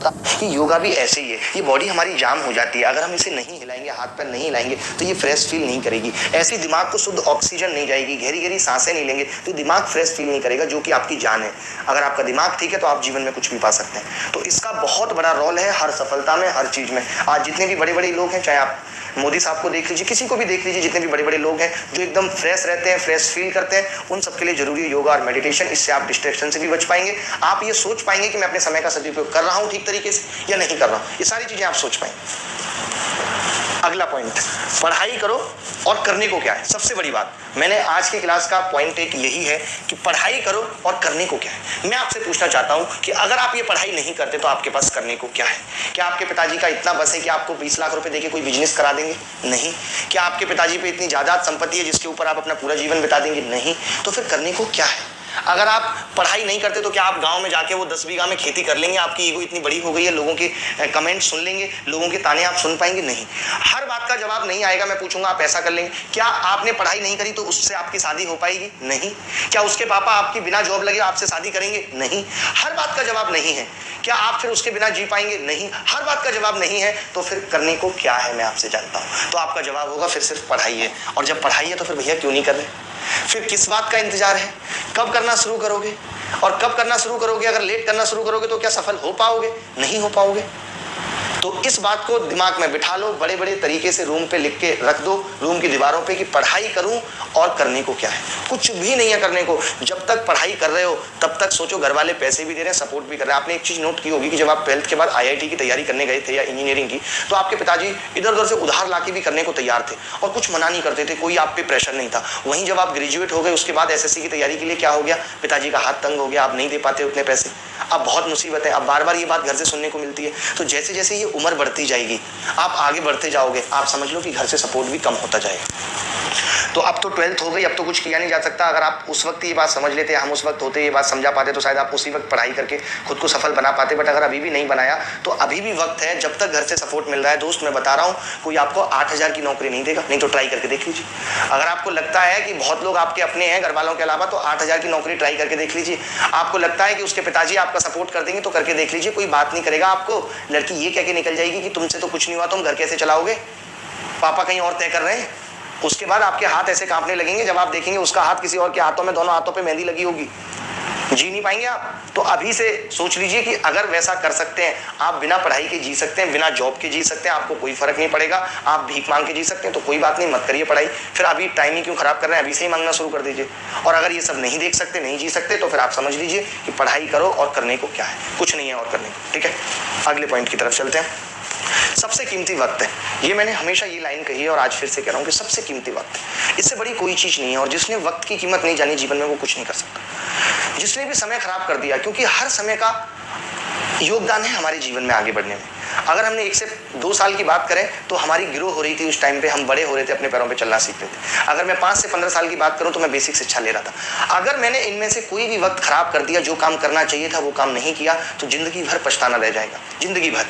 कि योगा भी ऐसे ही है, ये बॉडी हमारी जाम हो जाती है, अगर हम इसे नहीं हिलाएंगे, हाथ पैर नहीं हिलाएंगे तो ये फ्रेश फील नहीं करेगी। ऐसे दिमाग को शुद्ध ऑक्सीजन नहीं जाएगी, गहरी गहरी सांसें नहीं लेंगे तो दिमाग फ्रेश फील नहीं करेगा, जो कि आपकी जान है। अगर आपका दिमाग ठीक है तो आप जीवन में कुछ भी पा सकते हैं। तो इसका बहुत बड़ा रोल है हर सफलता में, हर चीज में। आज जितने भी बड़े बड़े लोग हैं, चाहे आप मोदी साहब को देख लीजिए, किसी को भी देख लीजिए, जितने भी बड़े बड़े लोग हैं जो एकदम फ्रेश रहते हैं, फ्रेश फील करते हैं, उन सबके लिए जरूरी है योगा और मेडिटेशन। इससे आप डिस्ट्रैक्शन से भी बच पाएंगे, आप ये सोच पाएंगे कि मैं अपने समय का सदुपयोग कर रहा हूँ ठीक तरीके से या नहीं कर रहा हूँ, ये सारी चीजें आप सोच पाएंगे। अगला पॉइंट, पढ़ाई करो और करने को क्या है। सबसे बड़ी बात, मैंने आज की क्लास का पॉइंट एक यही है कि पढ़ाई करो और करने को क्या है। मैं आपसे पूछना चाहता हूं कि अगर आप ये पढ़ाई नहीं करते तो आपके पास करने को क्या है। क्या आपके पिताजी का इतना बस है कि आपको 20 लाख रुपए देके कोई बिजनेस करा देंगे? नहीं। क्या आपके पिताजी पे इतनी जायदाद संपत्ति है जिसके ऊपर आप अपना पूरा जीवन बिता देंगे? नहीं। तो फिर करने को क्या है? अगर आप पढ़ाई नहीं करते तो क्या आप गांव में जाके वो 10 बीघा में खेती कर लेंगे? आपकी ईगो इतनी बड़ी हो गई है, लोगों के कमेंट सुन लेंगे, लोगों के ताने आप सुन पाएंगे? नहीं। हर बात का जवाब नहीं आएगा, मैं पूछूंगा आप ऐसा कर लेंगे? क्या आपने पढ़ाई नहीं करी तो उससे आपकी शादी हो पाएगी? नहीं। क्या उसके पापा आपकी बिना जॉब लगे आपसे शादी करेंगे? नहीं। हर बात का जवाब नहीं है। क्या आप फिर उसके बिना जी पाएंगे? नहीं। हर बात का जवाब नहीं है, तो फिर करने को क्या है मैं आपसे जानता हूं। तो आपका जवाब होगा फिर सिर्फ पढ़ाई है। और जब पढ़ाई है तो फिर भैया क्यों नहीं कर रहे? फिर किस बात का इंतजार है? कब करना शुरू करोगे? और कब करना शुरू करोगे? अगर लेट करना शुरू करोगे तो क्या सफल हो पाओगे? नहीं हो पाओगे। तो इस बात को दिमाग में बिठा लो, बड़े बड़े तरीके से रूम पे लिख के रख दो, रूम की दीवारों पे, कि पढ़ाई करूं और करने को क्या है। कुछ भी नहीं है करने को। जब तक पढ़ाई कर रहे हो तब तक सोचो, घर वाले पैसे भी दे रहे हैं, सपोर्ट भी कर रहे हैं। आपने एक चीज नोट की होगी कि जब आप 12th के बाद IIT की तैयारी करने गए थे या इंजीनियरिंग की, तो आपके पिताजी इधर उधर से उधार लाके भी करने को तैयार थे और कुछ मना नहीं करते थे, कोई आप पे प्रेशर नहीं था। वहीं जब आप ग्रेजुएट हो गए, उसके बाद SSC की तैयारी के लिए क्या हो गया? पिताजी का हाथ तंग हो गया, आप नहीं दे पाते उतने पैसे। अब बहुत मुसीबत है, अब बार बार ये बात घर से सुनने को मिलती है। तो जैसे जैसे ये उम्र बढ़ती जाएगी, आप आगे बढ़ते जाओगे, आप समझ लो कि घर से सपोर्ट भी कम होता जाएगा। तो अब तो 12th हो गई, अब तो कुछ किया नहीं जा सकता। अगर आप उस वक्त ये बात समझ लेते, हम उस वक्त होते ये बात समझा पाते, तो शायद आप उसी वक्त पढ़ाई करके खुद को सफल बना पाते। बट अगर अभी भी नहीं बनाया तो अभी भी वक्त है, जब तक घर से सपोर्ट मिल रहा है। दोस्त मैं बता रहा हूँ, कोई आपको 8,000 की नौकरी नहीं देगा, नहीं तो ट्राई करके देख लीजिए। अगर आपको लगता है कि बहुत लोग आपके अपने हैं घर वालों के अलावा, तो 8,000 की नौकरी ट्राई करके देख लीजिए। आपको लगता है कि उसके पिताजी आपका सपोर्ट कर देंगे, तो करके देख लीजिए। कोई बात नहीं करेगा आपको। लड़की ये कह के निकल जाएगी कि तुमसे तो कुछ नहीं हुआ, तुम घर कैसे चलाओगे, पापा कहीं और तय कर रहे हैं। उसके बाद आपके हाथ ऐसे कांपने लगेंगे, जब आप देखेंगे उसका हाथ किसी और के हाथों में, दोनों हाथों पे मेहंदी लगी होगी, जी नहीं पाएंगे आप। तो अभी से सोच लीजिए कि अगर वैसा कर सकते हैं, आप बिना पढ़ाई के जी सकते हैं, बिना जॉब के जी सकते हैं, आपको कोई फर्क नहीं पड़ेगा। आप भीख मांग के जी सकते हैं, तो कोई बात नहीं, मत करिए पढ़ाई। फिर अभी टाइम ही क्यों खराब कर रहे हैं, अभी से ही मांगना शुरू कर दीजिए। और अगर ये सब नहीं देख सकते, नहीं जी सकते, तो फिर आप समझ लीजिए कि पढ़ाई करो और करने को क्या है, कुछ नहीं है और करने को। ठीक है, अगले पॉइंट की तरफ चलते हैं। सबसे कीमती वक्त है, ये मैंने हमेशा ये लाइन कही है और आज फिर से कह रहा हूं कि सबसे कीमती वक्त है, इससे बड़ी कोई चीज नहीं है। और जिसने वक्त की कीमत नहीं जानी जीवन में, वो कुछ नहीं कर सकता। जिसने भी समय खराब कर दिया, क्योंकि हर समय का योगदान है हमारे जीवन में आगे बढ़ने में। अगर हमने 1 से 2 साल की बात करें तो हमारी ग्रो हो रही थी, उस टाइम पे हम बड़े हो रहे थे, अपने पैरों पे चलना सीख रहे थे। अगर मैं 5 से 15 साल की बात करूं तो मैं बेसिक शिक्षा ले रहा था। अगर मैंने इनमें से कोई भी वक्त खराब कर दिया, जो काम करना चाहिए था वो काम नहीं किया, तो जिंदगी भर पछताना रह जाएगा, जिंदगी भर।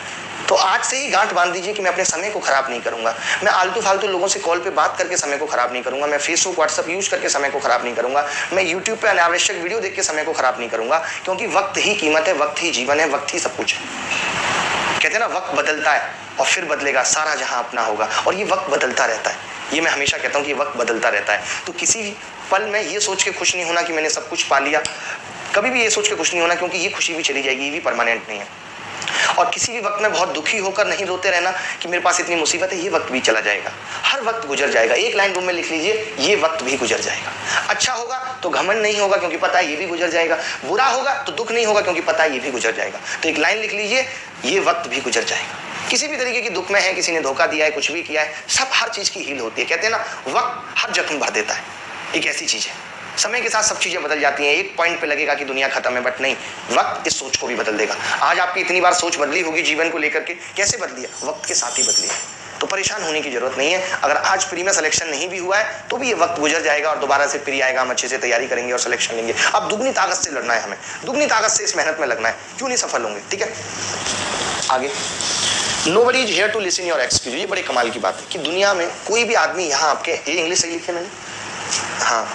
तो आज से ही गांठ बांध दीजिए कि मैं अपने समय को खराब नहीं करूंगा। मैं आलतू फालतू लोगों से कॉल पे बात करके समय को खराब नहीं करूंगा। मैं फेसबुक व्हाट्सएप यूज करके समय को खराब नहीं करूंगा। मैं यूट्यूब पे अनावश्यक वीडियो देख के समय को खराब नहीं करूंगा, क्योंकि वक्त ही कीमत है, वक्त ही जीवन है, वक्त ही सब कुछ है। कहते हैं ना, वक्त बदलता है और फिर बदलेगा, सारा जहां अपना होगा। और ये वक्त बदलता रहता है, ये मैं हमेशा कहता हूं कि वक्त बदलता रहता है। तो किसी भी पल में ये सोच के खुश नहीं होना कि मैंने सब कुछ पा लिया, कभी भी ये सोच के खुश नहीं होना, क्योंकि ये खुशी भी चली जाएगी, ये भी परमानेंट नहीं है। और किसी भी वक्त में बहुत दुखी होकर नहीं रोते रहना कि मेरे पास इतनी मुसीबत है, ये वक्त भी चला जाएगा, हर वक्त गुजर जाएगा। एक लाइन रूम में लिख लीजिए, ये वक्त भी गुजर जाएगा। अच्छा होगा तो घमंड नहीं होगा, क्योंकि पता है ये भी गुजर जाएगा। बुरा होगा तो दुख नहीं होगा, क्योंकि पता है ये भी गुजर जाएगा। तो एक लाइन लिख लीजिए, ये वक्त भी गुजर जाएगा। किसी भी तरीके की दुख में है, किसी ने धोखा दिया है, कुछ भी किया है, सब हर चीज की हील होती है। कहते हैं ना, वक्त हर जख्म भर देता है। एक ऐसी चीज है, समय के साथ सब चीजें बदल जाती हैं। एक पॉइंट पे लगेगा कि दुनिया खत्म है, बट नहीं, वक्त इस सोच को भी बदल देगा। आज आपकी इतनी बार सोच बदली होगी जीवन को लेकर के, कैसे बदली है? वक्त के साथ ही बदली है। तो परेशान होने की जरूरत नहीं है। अगर आज प्री में सिलेक्शन नहीं भी हुआ है तो भी ये वक्त गुजर जाएगा और दोबारा से प्री आएगा, हम अच्छे से तैयारी करेंगे और सिलेक्शन लेंगे। अब दुगनी ताकत से लड़ना है हमें, दुगनी ताकत से इस मेहनत में लगना है, क्यों नहीं सफल होंगे। ठीक है, आगे। Nobody is here to listen your excuse। ये बड़े कमाल की बात है कि दुनिया में कोई भी आदमी यहाँ आपके, ये इंग्लिश सही लिखे मैंने, हाँ,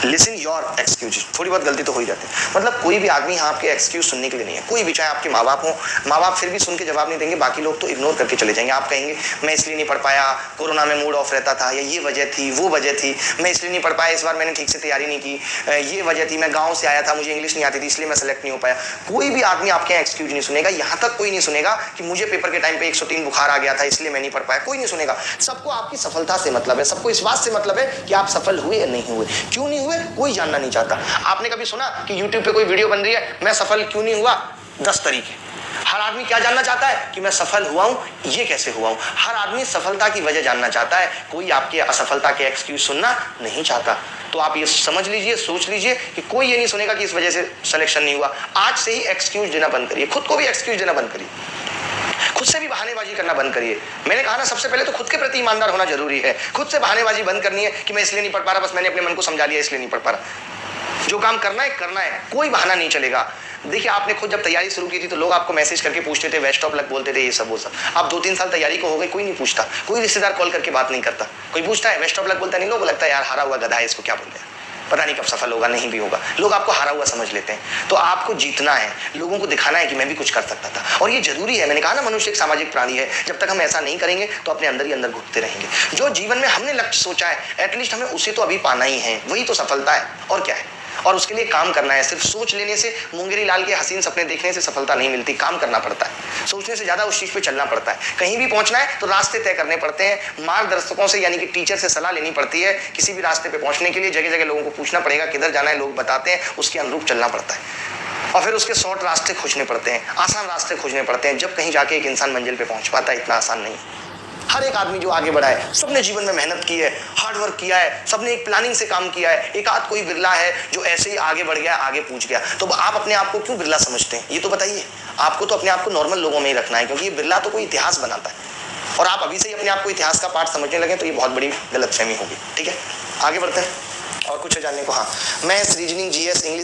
लिसन योर एक्सक्यूज। थोड़ी बहुत गलती तो हो ही जाती है। मतलब कोई भी आदमी यहाँ आपके एक्सक्यूज सुनने के लिए नहीं है, कोई भी, चाहे आपके माँ बाप हो, माँ बाप फिर भी सुन के जवाब नहीं देंगे, बाकी लोग तो इग्नोर करके चले जाएंगे। आप कहेंगे मैं इसलिए नहीं पढ़ पाया, कोरोना में मूड ऑफ रहता था, या ये वजह थी, वो वजह थी, मैं इसलिए नहीं पढ़ पाया, इस बार मैंने ठीक से तैयारी नहीं की, ये वजह थी, मैं गाँव से आया था, मुझे इंग्लिश नहीं आती थी इसलिए मैं सेलेक्ट नहीं हो पाया। कोई भी आदमी आपके यहाँ एक्सक्यूज नहीं सुनेगा। यहाँ तक कोई नहीं सुनेगा कि मुझे पेपर के टाइम पे 103 बुखार आ गया था इसलिए मैं नहीं पढ़ पाया, कोई नहीं सुनेगा। सबको आपकी सफलता से मतलब है, सबको इस बात से मतलब है कि आप सफल हुए या नहीं हुए। क्यों नहीं हुए कोई जानना नहीं चाहता। आपने कभी सुना कि YouTube पे कोई वीडियो बन रही है, मैं सफल क्यों नहीं हुआ, 10 तरीके। हर आदमी क्या जानना चाहता है कि मैं सफल हुआ हूं, ये कैसे हुआ हूं। हर आदमी सफलता की वजह जानना चाहता है, कोई आपके असफलता के एक्सक्यूज सुनना नहीं चाहता। तो आप ये समझ लीजिए, सोच लीजिए कि कोई ये नहीं सुनेगा कि इस वजह से सिलेक्शन नहीं हुआ। आज से ही एक्सक्यूज देना बंद करिए, खुद को भी एक्सक्यूज देना बंद करिए, खुद से भी बहानेबाजी करना बंद करिए। मैंने कहा ना, सबसे पहले तो खुद के प्रति ईमानदार होना जरूरी है। खुद से बहानेबाजी बंद करनी है कि मैं इसलिए नहीं पढ़ पा रहा, बस मैंने अपने मन को समझा लिया इसलिए नहीं पढ़ पा रहा। जो काम करना है, कोई बहाना नहीं चलेगा। देखिए, आपने खुद जब तैयारी शुरू की थी तो लोग आपको मैसेज करके पूछते थे, बेस्ट ऑफ लक बोलते थे, ये सब वो सब। अब 2-3 साल तैयारी को हो गए, कोई नहीं पूछता, कोई रिश्तेदार कॉल करके बात नहीं करता। कोई पूछता है बेस्ट ऑफ लक बोलता नहीं, लोगों को लगता है यार हारा हुआ गधा है, इसको क्या बोलते हैं, पता नहीं कब सफल होगा, नहीं भी होगा। लोग आपको हारा हुआ समझ लेते हैं। तो आपको जीतना है, लोगों को दिखाना है कि मैं भी कुछ कर सकता था, और ये जरूरी है। मैंने कहा ना, मनुष्य एक सामाजिक प्राणी है। जब तक हम ऐसा नहीं करेंगे तो अपने अंदर ही अंदर घुटते रहेंगे। जो जीवन में हमने लक्ष्य सोचा है, एटलीस्ट हमें उसे तो अभी पाना ही है, वही तो सफलता है, और क्या है। और उसके लिए काम करना है। सिर्फ सोच लेने से, मुंगेरी लाल के हसीन सपने देखने से सफलता नहीं मिलती, काम करना पड़ता है। सोचने से ज्यादा उस चीज पे चलना पड़ता है। कहीं भी पहुंचना है तो रास्ते तय करने पड़ते हैं, मार्गदर्शकों से यानी कि टीचर से सलाह लेनी पड़ती है। किसी भी रास्ते पे पहुंचने के लिए जगह जगह लोगों को पूछना पड़ेगा किधर जाना है, लोग बताते हैं, उसके अनुरूप चलना पड़ता है। और फिर उसके शॉर्ट रास्ते खोजने पड़ते हैं, आसान रास्ते खोजने पड़ते हैं, जब कहीं जाके एक इंसान मंजिल पे पहुंच पाता है। इतना आसान नहीं। हर एक आदमी जो आगे बढ़ा है, सबने जीवन में मेहनत की है, हार्ड वर्क किया है, सबने एक प्लानिंग से काम किया है। एक आध कोई बिरला है जो ऐसे ही आगे बढ़ गया, आगे पूछ गया। तो आप अपने आप को क्यों बिरला समझते हैं, ये तो बताइए। आपको तो अपने आप को नॉर्मल लोगों में ही रखना है, क्योंकि ये बिरला तो कोई इतिहास बनाता है, और आप अभी से ही अपने आप को इतिहास का पार्ट समझने लगे तो ये बहुत बड़ी गलतफहमी होगी। ठीक है, आगे बढ़ते हैं। और कुछ है जानने को? हाँ, मैथ्स, रीजनिंग, जीएस, इंग्लिश